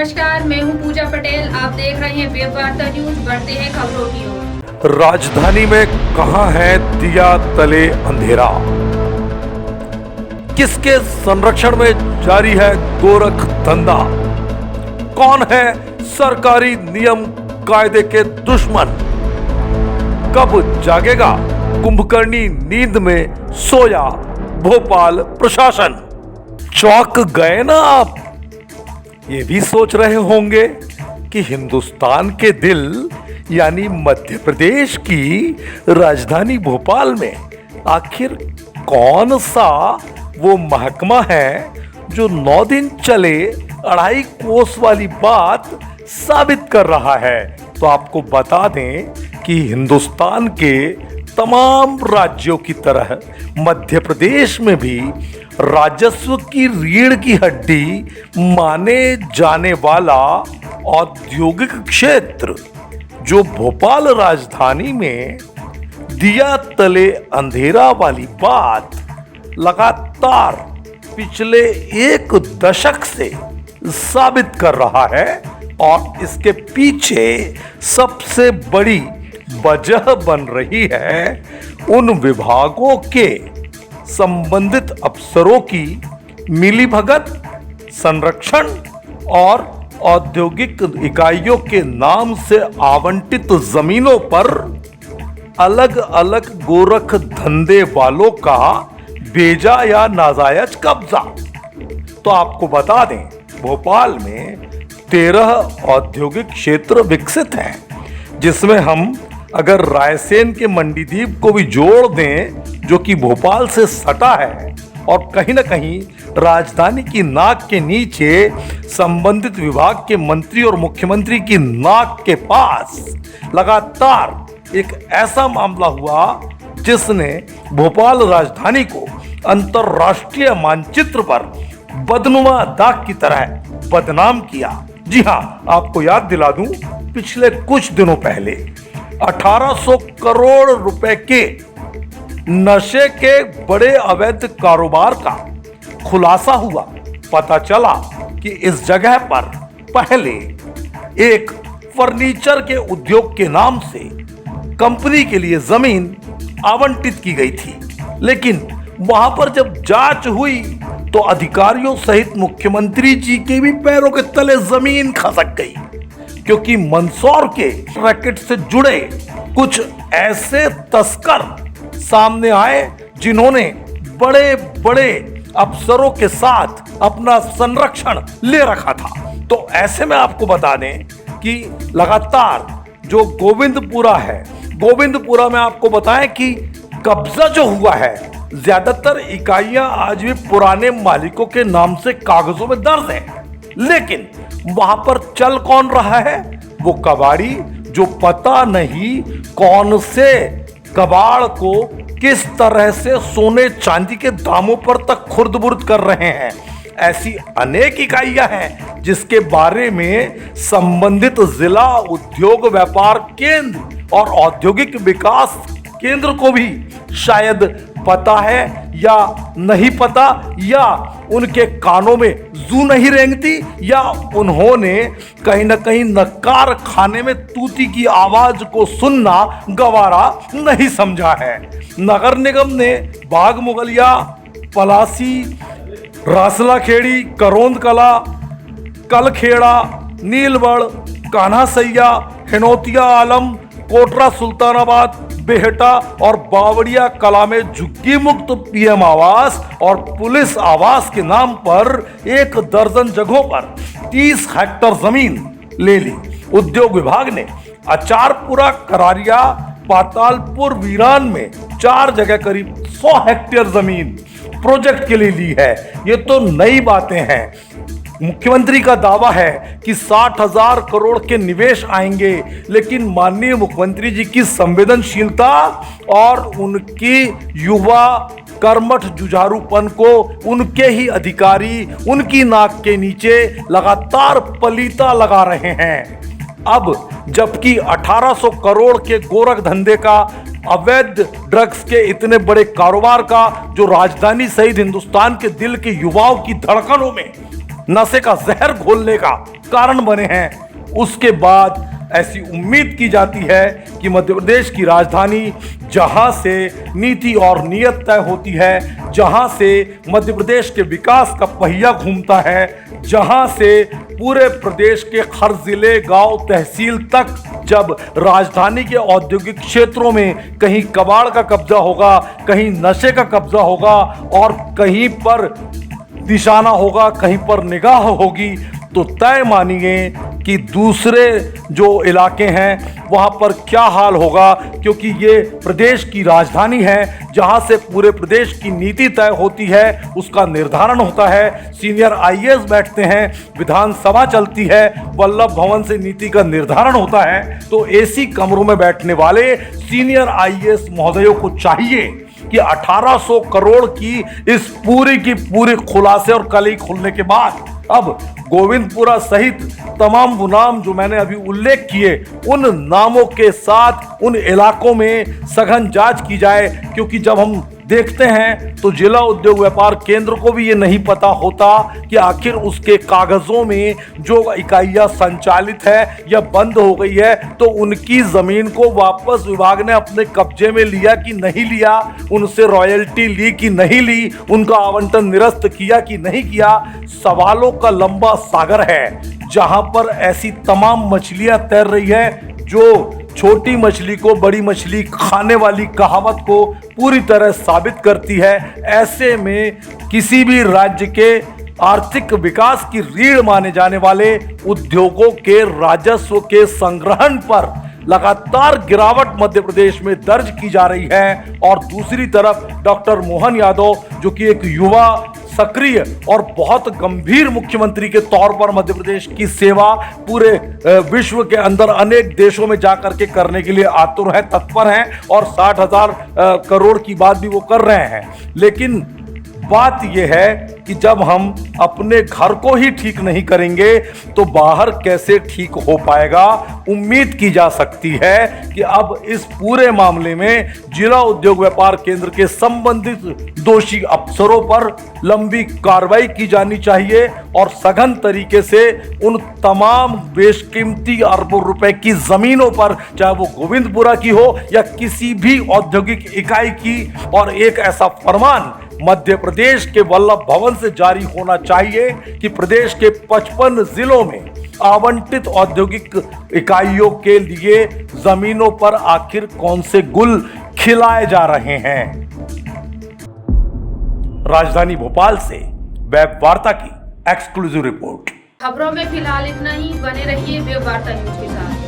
नमस्कार, मैं हूं पूजा पटेल। आप देख रहे हैं वेब वार्ता न्यूज। बढ़ते हैं खबरों की ओर। राजधानी में कहां है दिया तले अंधेरा? किसके संरक्षण में जारी है गोरख धंधा? कौन है सरकारी नियम कायदे के दुश्मन? कब जागेगा कुंभकर्णी नींद में सोया भोपाल प्रशासन? चौंक गए ना आप? ये भी सोच रहे होंगे कि हिंदुस्तान के दिल यानी मध्य प्रदेश की राजधानी भोपाल में आखिर कौन सा वो महकमा है जो 9 दिन चले 2.5 कोस वाली बात साबित कर रहा है। तो आपको बता दें कि हिंदुस्तान के तमाम राज्यों की तरह मध्य प्रदेश में भी राजस्व की रीढ़ की हड्डी माने जाने वाला औद्योगिक क्षेत्र जो भोपाल राजधानी में दिया तले अंधेरा वाली बात लगातार पिछले 1 दशक से साबित कर रहा है, और इसके पीछे सबसे बड़ी वजह बन रही है उन विभागों के संबंधित अफसरों की मिलीभगत, संरक्षण और औद्योगिक इकाइयों के नाम से आवंटित जमीनों पर अलग अलग गोरख धंधे वालों का बेजा या नाजायज कब्जा। तो आपको बता दें, भोपाल में 13 औद्योगिक क्षेत्र विकसित हैं, जिसमें हम अगर रायसेन के मंडीदीप को भी जोड़ दें जो कि भोपाल से सटा है और कहीं ना कहीं राजधानी की नाक के नीचे संबंधित विभाग के मंत्री और मुख्यमंत्री की नाक के पास लगातार एक ऐसा मामला हुआ जिसने भोपाल राजधानी को अंतरराष्ट्रीय मानचित्र पर बदनुमा दाग की तरह बदनाम किया। जी हां, आपको याद दिला दूं, पिछले कुछ दिनों पहले 1800 करोड़ रुपए के नशे के बड़े अवैध कारोबार का खुलासा हुआ। पता चला कि इस जगह पर पहले एक फर्नीचर के उद्योग के नाम से कंपनी के लिए जमीन आवंटित की गई थी, लेकिन वहां पर जब जांच हुई तो अधिकारियों सहित मुख्यमंत्री जी के भी पैरों के तले जमीन खसक गई, क्योंकि मंदसौर के रैकेट से जुड़े कुछ ऐसे तस्कर सामने आए जिन्होंने बड़े बड़े अफसरों के साथ अपना संरक्षण ले रखा था। तो ऐसे में आपको बता दें कि लगातार जो गोविंदपुरा है, गोविंदपुरा में आपको बताएं कि कब्जा जो हुआ है, ज्यादातर इकाइयां आज भी पुराने मालिकों के नाम से कागजों में दर्ज है, लेकिन वहां पर चल कौन रहा है? वो कबाड़ी जो पता नहीं कौन से कबाड़ को किस तरह से सोने चांदी के दामों पर तक खुर्द-बुर्द कर रहे हैं। ऐसी अनेक इकाइयां हैं जिसके बारे में संबंधित जिला उद्योग व्यापार केंद्र और औद्योगिक विकास केंद्र को भी शायद पता है या नहीं पता, या उनके कानों में जू नहीं रेंगती, या उन्होंने कहीं ना कहीं नक्कार खाने में तूती की आवाज को सुनना गवारा नहीं समझा है। नगर निगम ने बाग मुगलिया, पलासी, रासलाखेड़ी, करोंद कला, कलखेड़ा, नीलबड़, कान्हा सैया, हिनौतिया आलम, कोटरा सुल्तानाबाद, बेहटा और बावड़िया कला में झुग्गी मुक्त पीएम आवास और पुलिस आवास के नाम पर 1 दर्जन जगहों पर 30 हेक्टेयर जमीन ले ली। उद्योग विभाग ने अचारपुरा, करारिया, पातालपुर, वीरान में 4 जगह करीब 100 हेक्टेयर जमीन प्रोजेक्ट के लिए ली है। ये तो नई बातें हैं। मुख्यमंत्री का दावा है कि 60,000 करोड़ के निवेश आएंगे, लेकिन माननीय मुख्यमंत्री जी की संवेदनशीलता और उनकी युवा कर्मठ जुझारूपन को उनके ही अधिकारी उनकी नाक के नीचे लगातार पलीता लगा रहे हैं। अब जबकि 1800 करोड़ के गोरख धंधे का, अवैध ड्रग्स के इतने बड़े कारोबार का, जो राजधानी सहित हिंदुस्तान के दिल के युवाओं की धड़कनों में नशे का जहर घोलने का कारण बने हैं, उसके बाद ऐसी उम्मीद की जाती है कि मध्य प्रदेश की राजधानी, जहां से नीति और नीयत तय होती है, जहां से मध्य प्रदेश के विकास का पहिया घूमता है, जहां से पूरे प्रदेश के हर जिले, गांव, तहसील तक जब राजधानी के औद्योगिक क्षेत्रों में कहीं कबाड़ का कब्जा होगा, कहीं नशे का कब्जा होगा और कहीं पर निशाना होगा, कहीं पर निगाह होगी, तो तय मानिए कि दूसरे जो इलाके हैं वहां पर क्या हाल होगा, क्योंकि ये प्रदेश की राजधानी है जहां से पूरे प्रदेश की नीति तय होती है, उसका निर्धारण होता है। सीनियर आईएएस बैठते हैं, विधानसभा चलती है, वल्लभ भवन से नीति का निर्धारण होता है। तो एसी कमरों में बैठने वाले सीनियर आईएएस महोदयों को चाहिए कि 1800 करोड़ की इस पूरी की पूरी खुलासे और कली खुलने के बाद अब गोविंदपुरा सहित तमाम वो नाम जो मैंने अभी उल्लेख किए, उन नामों के साथ उन इलाकों में सघन जांच की जाए, क्योंकि जब हम देखते हैं तो जिला उद्योग व्यापार केंद्र को भी ये नहीं पता होता कि आखिर उसके कागजों में जो इकाइयां संचालित है या बंद हो गई है, तो उनकी जमीन को वापस विभाग ने अपने कब्जे में लिया कि नहीं लिया, उनसे रॉयल्टी ली कि नहीं ली, उनका आवंटन निरस्त किया कि नहीं किया। सवालों का लंबा सागर है जहां पर ऐसी तमाम मछलियां तैर रही है जो छोटी मछली को बड़ी मछली खाने वाली कहावत को पूरी तरह साबित करती है। ऐसे में किसी भी राज्य के आर्थिक विकास की रीढ़ माने जाने वाले उद्योगों के राजस्व के संग्रहण पर लगातार गिरावट मध्य प्रदेश में दर्ज की जा रही है, और दूसरी तरफ डॉक्टर मोहन यादव जो कि एक युवा, सक्रिय और बहुत गंभीर मुख्यमंत्री के तौर पर मध्य प्रदेश की सेवा पूरे विश्व के अंदर अनेक देशों में जाकर के करने के लिए आतुर हैं, तत्पर हैं, और 60,000 करोड़ की बात भी वो कर रहे हैं। लेकिन बात यह है कि जब हम अपने घर को ही ठीक नहीं करेंगे तो बाहर कैसे ठीक हो पाएगा। उम्मीद की जा सकती है कि अब इस पूरे मामले में जिला उद्योग व्यापार केंद्र के संबंधित दोषी अफसरों पर लंबी कार्रवाई की जानी चाहिए और सघन तरीके से उन तमाम बेशकीमती अरबों रुपए की जमीनों पर, चाहे वो गोविंदपुरा की हो या किसी भी औद्योगिक इकाई की, और एक ऐसा फरमान मध्य प्रदेश के वल्लभ भवन से जारी होना चाहिए कि प्रदेश के 55 जिलों में आवंटित औद्योगिक इकाइयों के लिए जमीनों पर आखिर कौन से गुल खिलाए जा रहे हैं। राजधानी भोपाल से वेब वार्ता की एक्सक्लूसिव रिपोर्ट। खबरों में फिलहाल इतना ही। बने रहिए वेब वार्ता न्यूज के साथ।